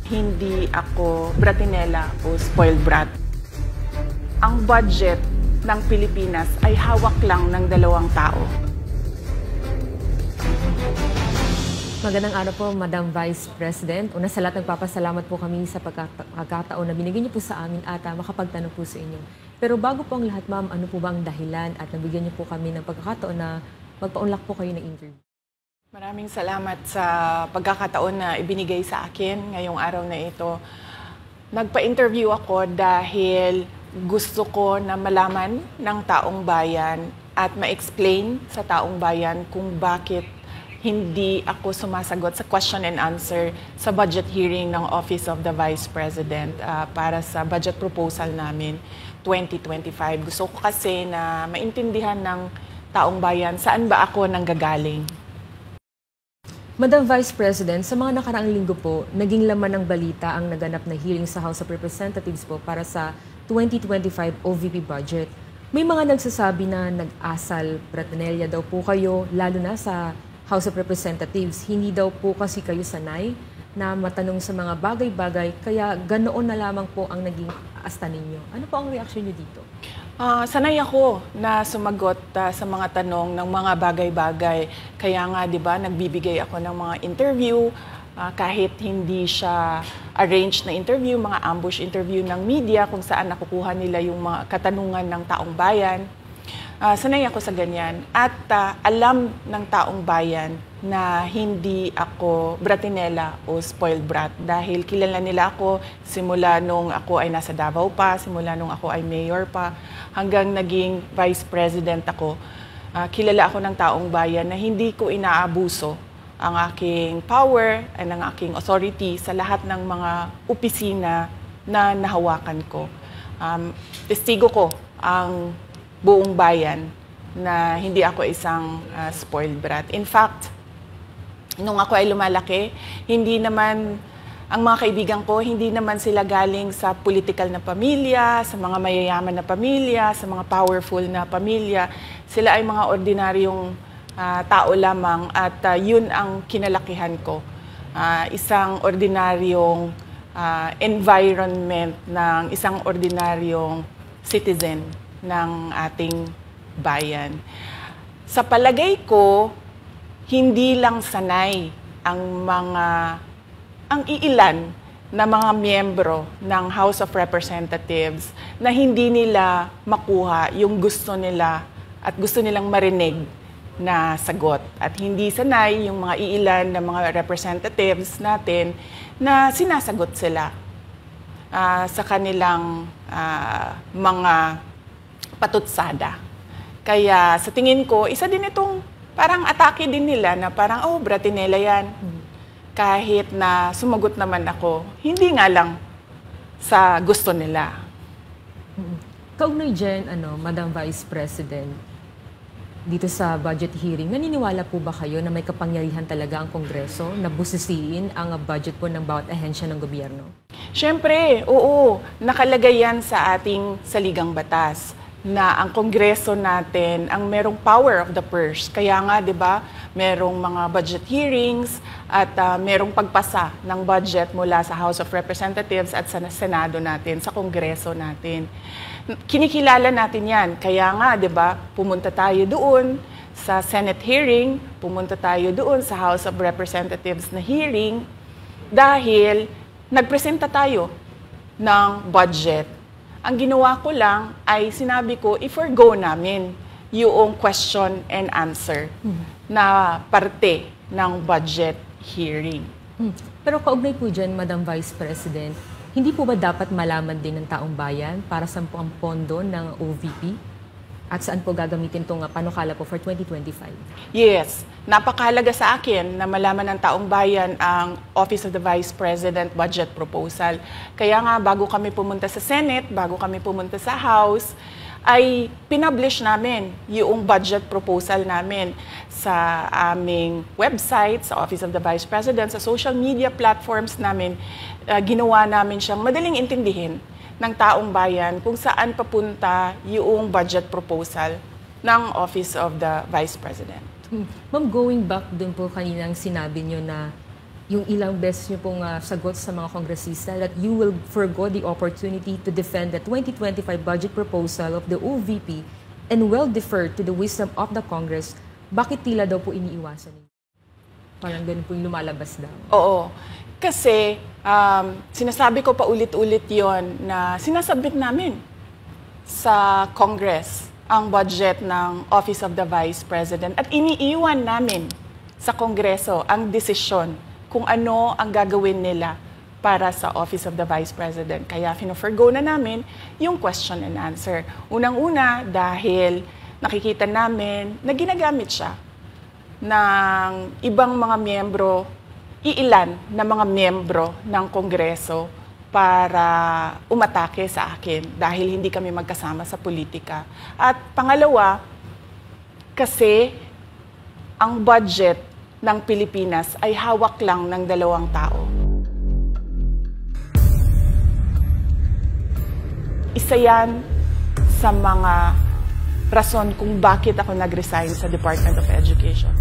Hindi ako bratinela o spoiled brat. Ang budget ng Pilipinas ay hawak lang ng 2 tao. Magandang araw po, Madam Vice President. Una sa lahat, nagpapasalamat po kami sa pagkakataon na binigyan niyo po sa amin at makapagtanong po sa inyo. Pero bago po ang lahat, ma'am, ano po ba ang dahilan at nabigyan niyo po kami ng pagkakataon na magpaunlak po kayo ng interview? Maraming salamat sa pagkakataon na ibinigay sa akin ngayong araw na ito. Nagpa-interview ako dahil gusto ko na malaman ng taong bayan at ma-explain sa taong bayan kung bakit hindi ako sumasagot sa question and answer sa budget hearing ng Office of the Vice President para sa budget proposal namin 2025. Gusto ko kasi na maintindihan ng taong bayan saan ba ako nanggagaling. Madam Vice President, sa mga nakaraang linggo po, naging laman ng balita ang naganap na hearing sa House of Representatives po para sa 2025 OVP budget. May mga nagsasabi na nag-asal bratinelya daw po kayo, lalo na sa House of Representatives. Hindi daw po kasi kayo sanay na matanong sa mga bagay-bagay, kaya ganoon na lamang po ang naging asta ninyo. Ano po ang reaksyon niyo dito? Sanay ako na sumagot sa mga tanong ng mga bagay-bagay. Kaya nga, di ba, nagbibigay ako ng mga interview, kahit hindi siya arranged na interview, mga ambush interview ng media kung saan nakukuha nila yung mga katanungan ng taong bayan. Sanay ako sa ganyan. At alam ng taong bayan na hindi ako bratinela o spoiled brat dahil kilala nila ako simula nung ako ay nasa Davao pa, simula nung ako ay mayor pa, hanggang naging vice president ako. Kilala ako ng taong bayan na hindi ko inaabuso ang aking power at ang aking authority sa lahat ng mga opisina na nahawakan ko. Testigo ko ang buong bayan na hindi ako isang spoiled brat. In fact, nung ako ay lumalaki, hindi naman, ang mga kaibigan ko, hindi naman sila galing sa political na pamilya, sa mga mayayaman na pamilya, sa mga powerful na pamilya. Sila ay mga ordinaryong tao lamang at yun ang kinalakihan ko. Isang ordinaryong environment ng isang ordinaryong citizen ng ating bayan. Sa palagay ko, hindi lang sanay ang iilan na mga miyembro ng House of Representatives na hindi nila makuha yung gusto nila at gusto nilang marinig na sagot. At hindi sanay yung mga iilan na mga representatives natin na sinasagot sila sa kanilang mga patutsada. Kaya sa tingin ko, isa din itong parang atake din nila na parang, oh, bratinela yan. Kahit na sumagot naman ako, hindi nga lang sa gusto nila. Kaugnay dyan, Madam Vice President, dito sa budget hearing, naniniwala po ba kayo na may kapangyarihan talaga ang Kongreso na busisiin ang budget po ng bawat ahensya ng gobyerno? Siyempre, oo. Nakalagay yan sa ating saligang batas na ang Kongreso natin ang merong power of the purse. Kaya nga, di ba, merong mga budget hearings at merong pagpasa ng budget mula sa House of Representatives at sa Senado natin, sa Kongreso natin. Kinikilala natin yan. Kaya nga, di ba, pumunta tayo doon sa Senate hearing, pumunta tayo doon sa House of Representatives na hearing dahil nagpresenta tayo ng budget. Ang ginawa ko lang ay sinabi ko, i-forgo namin yung question and answer na parte ng budget hearing. Pero kaugnay po dyan, Madam Vice President, hindi po ba dapat malaman din ng taong bayan para saan po ang pondo ng OVP? At saan po gagamitin itong panukala po for 2025? Yes. Napakahalaga sa akin na malaman ng taong bayan ang Office of the Vice President budget proposal. Kaya nga, bago kami pumunta sa Senate, bago kami pumunta sa House, ay pinublish namin yung budget proposal namin sa aming website, sa Office of the Vice President, sa social media platforms namin. Ginawa namin siyang madaling intindihin ng taong bayan kung saan papunta yung budget proposal ng Office of the Vice President. Ma'am, going back dun po kaninang sinabi nyo na yung ilang beses niyo pong sagot sa mga kongresista that you will forgo the opportunity to defend the 2025 budget proposal of the OVP and will defer to the wisdom of the Congress, bakit tila daw po iniiwasan niyo? Parang ganun po yung lumalabas daw. Oo. Kasi sinasabi ko pa ulit-ulit yon na sinasubmit namin sa Congress ang budget ng Office of the Vice President at iniiwan namin sa Kongreso ang desisyon kung ano ang gagawin nila para sa Office of the Vice President. Kaya fino-forgo na namin yung question and answer. Unang-una dahil nakikita namin na ginagamit siya ng ibang mga miyembro, iilan na mga miyembro ng Kongreso para umatake sa akin dahil hindi kami magkasama sa politika. At pangalawa, kasi ang budget ng Pilipinas ay hawak lang ng 2 tao. Isa yan sa mga rason kung bakit ako nag-resign sa Department of Education.